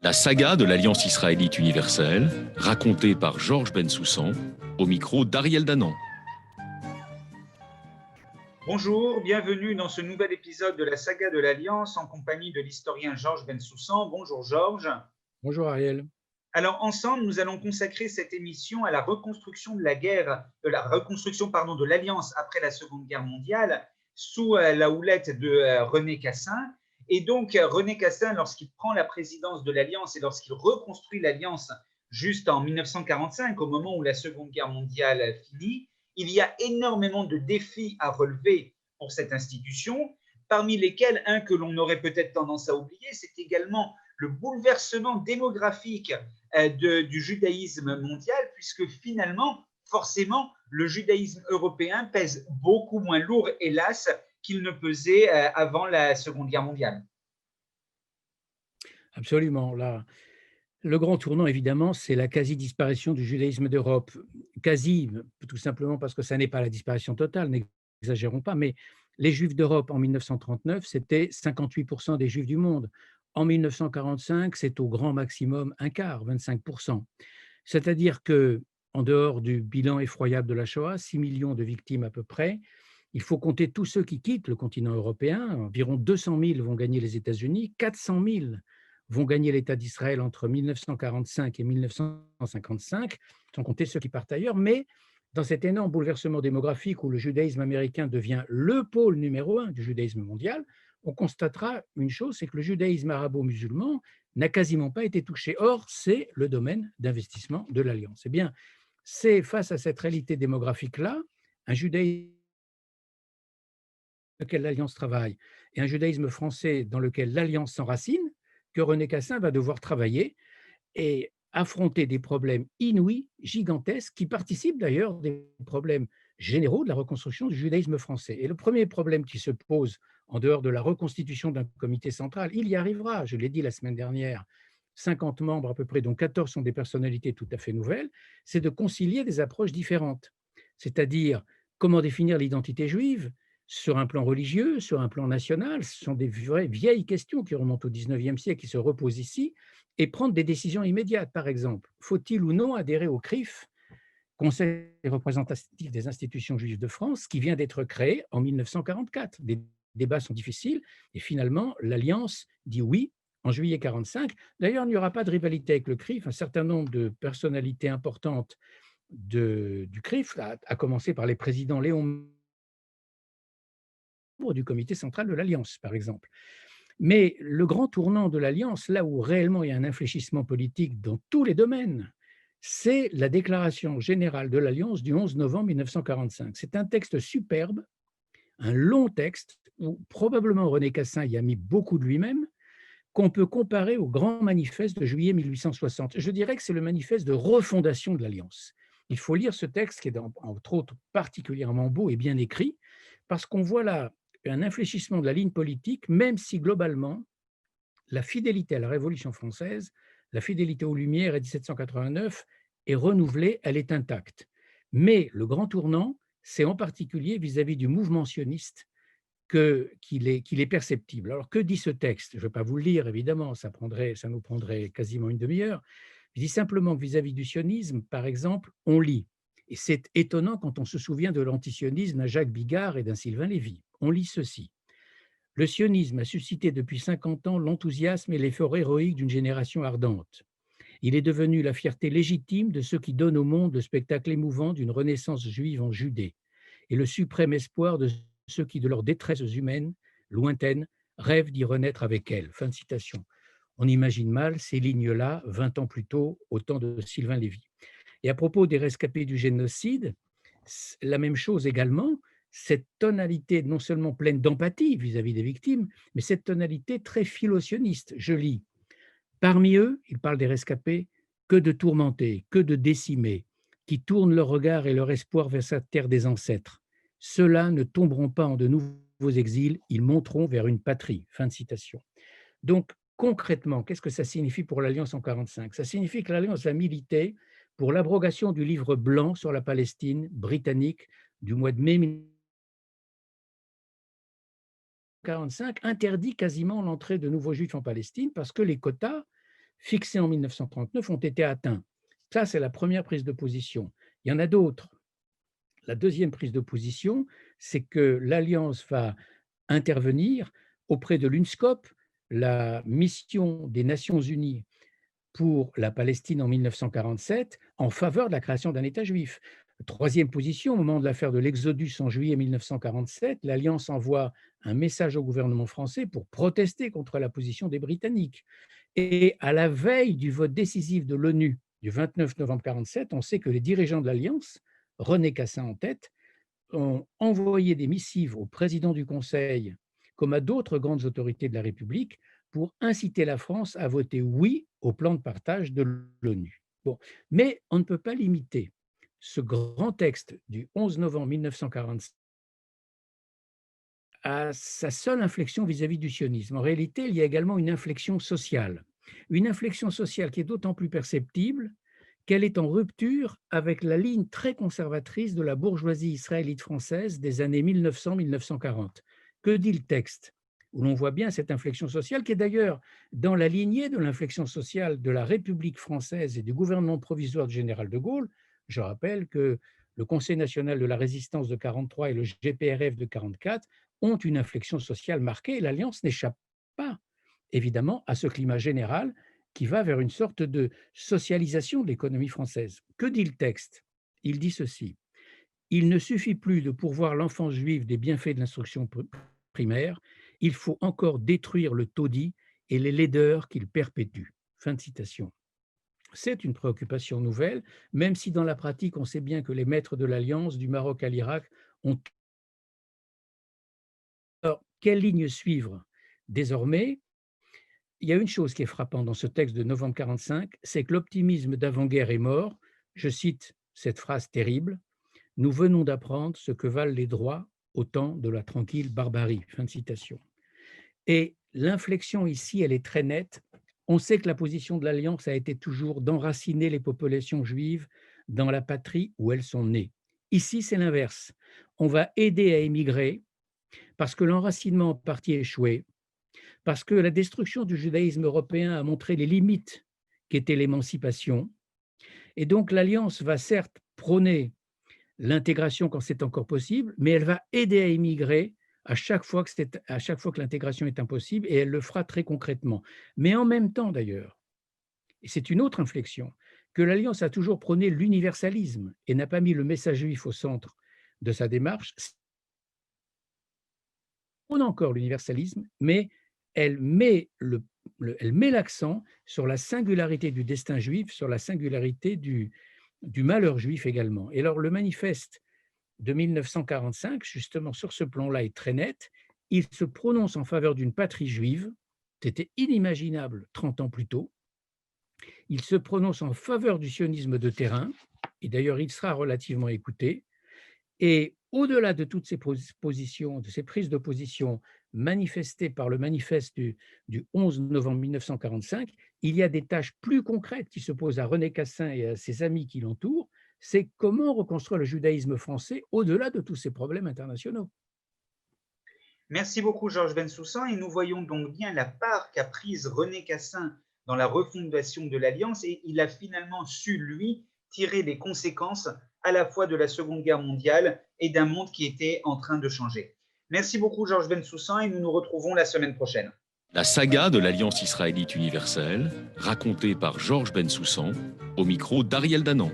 La saga de l'Alliance israélite universelle, racontée par Georges Bensoussan, au micro d'Ariel Danan. Bonjour, bienvenue dans ce nouvel épisode de la saga de l'Alliance en compagnie de l'historien Georges Bensoussan. Bonjour Georges. Bonjour Ariel. Alors ensemble, nous allons consacrer cette émission à la reconstruction de la guerre, de la reconstruction pardon, de l'Alliance après la Seconde Guerre mondiale sous la houlette de René Cassin. Et donc René Cassin, lorsqu'il prend la présidence de l'Alliance et lorsqu'il reconstruit l'Alliance juste en 1945, au moment où la Seconde Guerre mondiale finit, il y a énormément de défis à relever pour cette institution, parmi lesquels un que l'on aurait peut-être tendance à oublier, c'est également le bouleversement démographique du judaïsme mondial, puisque finalement, forcément, le judaïsme européen pèse beaucoup moins lourd, hélas, qu'il ne pesait avant la Seconde Guerre mondiale. Absolument. Le grand tournant, évidemment, c'est la quasi-disparition du judaïsme d'Europe. Quasi, tout simplement parce que ça n'est pas la disparition totale, n'exagérons pas, mais les Juifs d'Europe en 1939, c'était 58% des Juifs du monde. En 1945, c'est au grand maximum un quart, 25%. C'est-à-dire que, en dehors du bilan effroyable de la Shoah, 6 millions de victimes à peu près, il faut compter tous ceux qui quittent le continent européen. Environ 200 000 vont gagner les États-Unis, 400 000 vont gagner l'État d'Israël entre 1945 et 1955, sans compter ceux qui partent ailleurs. Mais dans cet énorme bouleversement démographique où le judaïsme américain devient le pôle numéro un du judaïsme mondial, on constatera une chose, c'est que le judaïsme arabo-musulman n'a quasiment pas été touché. Or, c'est le domaine d'investissement de l'Alliance. Eh bien, c'est face à cette réalité démographique-là, un judaïsme dans lequel l'Alliance travaille et un judaïsme français dans lequel l'Alliance s'enracine, que René Cassin va devoir travailler et affronter des problèmes inouïs, gigantesques, qui participent d'ailleurs des problèmes généraux de la reconstruction du judaïsme français. Et le premier problème qui se pose en dehors de la reconstitution d'un comité central, il y arrivera, je l'ai dit la semaine dernière, 50 membres à peu près, dont 14 sont des personnalités tout à fait nouvelles, c'est de concilier des approches différentes. C'est-à-dire comment définir l'identité juive sur un plan religieux, sur un plan national. Ce sont des vraies vieilles questions qui remontent au XIXe siècle, qui se reposent ici, et prendre des décisions immédiates. Par exemple, faut-il ou non adhérer au CRIF, Conseil représentatif des institutions juives de France, qui vient d'être créé en 1944. Des débats sont difficiles et finalement, l'Alliance dit oui en juillet 1945. D'ailleurs, il n'y aura pas de rivalité avec le CRIF. Un certain nombre de personnalités importantes du CRIF, à commencer par les présidents Léon du comité central de l'Alliance, par exemple. Mais le grand tournant de l'Alliance, là où réellement il y a un infléchissement politique dans tous les domaines, c'est la déclaration générale de l'Alliance du 11 novembre 1945. C'est un texte superbe, un long texte, où probablement René Cassin y a mis beaucoup de lui-même, qu'on peut comparer au grand manifeste de juillet 1860. Je dirais que c'est le manifeste de refondation de l'Alliance. Il faut lire ce texte qui est entre autres particulièrement beau et bien écrit, parce qu'on voit là un infléchissement de la ligne politique, même si globalement, la fidélité à la Révolution française, la fidélité aux Lumières et 1789 est renouvelée, elle est intacte. Mais le grand tournant, c'est en particulier vis-à-vis du mouvement sioniste qu'il est perceptible. Alors, que dit ce texte? Je ne vais pas vous le lire, évidemment, ça nous prendrait quasiment une demi-heure. Je dis simplement que vis-à-vis du sionisme, par exemple, on lit, et c'est étonnant quand on se souvient de l'antisionisme d'un Jacques Bigard et d'un Sylvain Lévy. On lit ceci. Le sionisme a suscité depuis 50 ans l'enthousiasme et l'effort héroïque d'une génération ardente. Il est devenu la fierté légitime de ceux qui donnent au monde le spectacle émouvant d'une renaissance juive en Judée et le suprême espoir de ceux qui, de leurs détresses humaines, lointaines, rêvent d'y renaître avec elle. Fin de citation. On imagine mal ces lignes-là 20 ans plus tôt, au temps de Sylvain Lévy. Et à propos des rescapés du génocide, la même chose également, cette tonalité non seulement pleine d'empathie vis-à-vis des victimes, mais cette tonalité très philosioniste. Je lis. Parmi eux, il parle des rescapés, que de tourmentés, que de décimés, qui tournent leur regard et leur espoir vers sa terre des ancêtres. Ceux-là ne tomberont pas en de nouveaux exils, ils monteront vers une patrie. Fin de citation. Donc, concrètement, qu'est-ce que ça signifie pour l'Alliance en 1945? Ça signifie que l'Alliance va militer pour l'abrogation du livre blanc sur la Palestine britannique du mois de mai 1945, interdit quasiment l'entrée de nouveaux juifs en Palestine parce que les quotas fixés en 1939 ont été atteints. Ça, c'est la première prise de position. Il y en a d'autres. La deuxième prise de position, c'est que l'Alliance va intervenir auprès de l'UNSCOP, la mission des Nations Unies pour la Palestine en 1947, en faveur de la création d'un État juif. Troisième position, au moment de l'affaire de l'Exodus en juillet 1947, l'Alliance envoie un message au gouvernement français pour protester contre la position des Britanniques. Et à la veille du vote décisif de l'ONU du 29 novembre 1947, on sait que les dirigeants de l'Alliance, René Cassin en tête, ont envoyé des missives au président du Conseil, comme à d'autres grandes autorités de la République, pour inciter la France à voter oui au plan de partage de l'ONU. Bon. Mais on ne peut pas limiter ce grand texte du 11 novembre 1947 à sa seule inflexion vis-à-vis du sionisme. En réalité, il y a également une inflexion sociale qui est d'autant plus perceptible qu'elle est en rupture avec la ligne très conservatrice de la bourgeoisie israélite française des années 1900-1940. Que dit le texte? Où l'on voit bien cette inflexion sociale, qui est d'ailleurs dans la lignée de l'inflexion sociale de la République française et du gouvernement provisoire du général de Gaulle. Je rappelle que le Conseil national de la résistance de 1943 et le GPRF de 1944 ont une inflexion sociale marquée, et l'Alliance n'échappe pas, évidemment, à ce climat général qui va vers une sorte de socialisation de l'économie française. Que dit le texte? Il dit ceci: il ne suffit plus de pourvoir l'enfance juive des bienfaits de l'instruction primaire, il faut encore détruire le taudis et les laideurs qu'il perpétue. Fin de citation. C'est une préoccupation nouvelle, même si dans la pratique, on sait bien que les maîtres de l'Alliance, du Maroc à l'Irak, ont... Alors, quelle ligne suivre? Désormais, il y a une chose qui est frappante dans ce texte de novembre 1945, c'est que l'optimisme d'avant-guerre est mort. Je cite cette phrase terrible: « Nous venons d'apprendre ce que valent les droits au temps de la tranquille barbarie. » Fin de citation. Et l'inflexion ici, elle est très nette. On sait que la position de l'Alliance a été toujours d'enraciner les populations juives dans la patrie où elles sont nées. Ici, c'est l'inverse. On va aider à émigrer parce que l'enracinement en partie échoué, parce que la destruction du judaïsme européen a montré les limites qu'était l'émancipation. Et donc l'Alliance va certes prôner l'intégration quand c'est encore possible, mais elle va aider à émigrer à chaque fois que l'intégration est impossible, et elle le fera très concrètement. Mais en même temps d'ailleurs, et c'est une autre inflexion, que l'Alliance a toujours prôné l'universalisme et n'a pas mis le message juif au centre de sa démarche. On a encore l'universalisme, mais elle met l'accent sur la singularité du destin juif, sur la singularité du malheur juif également. Et alors le manifeste de 1945, justement sur ce plan-là, est très net. Il se prononce en faveur d'une patrie juive. C'était inimaginable 30 ans plus tôt. Il se prononce en faveur du sionisme de terrain, et d'ailleurs il sera relativement écouté. Et au-delà de toutes ces positions, de ces prises de position manifestées par le manifeste du 11 novembre 1945, il y a des tâches plus concrètes qui se posent à René Cassin et à ses amis qui l'entourent. C'est comment reconstruire le judaïsme français au-delà de tous ces problèmes internationaux. Merci beaucoup, Georges Bensoussan. Et nous voyons donc bien la part qu'a prise René Cassin dans la refondation de l'Alliance, et il a finalement su, lui, tirer les conséquences à la fois de la Seconde Guerre mondiale et d'un monde qui était en train de changer. Merci beaucoup, Georges Bensoussan, et nous nous retrouvons la semaine prochaine. La saga de l'Alliance israélite universelle, racontée par Georges Bensoussan, au micro d'Ariel Danan.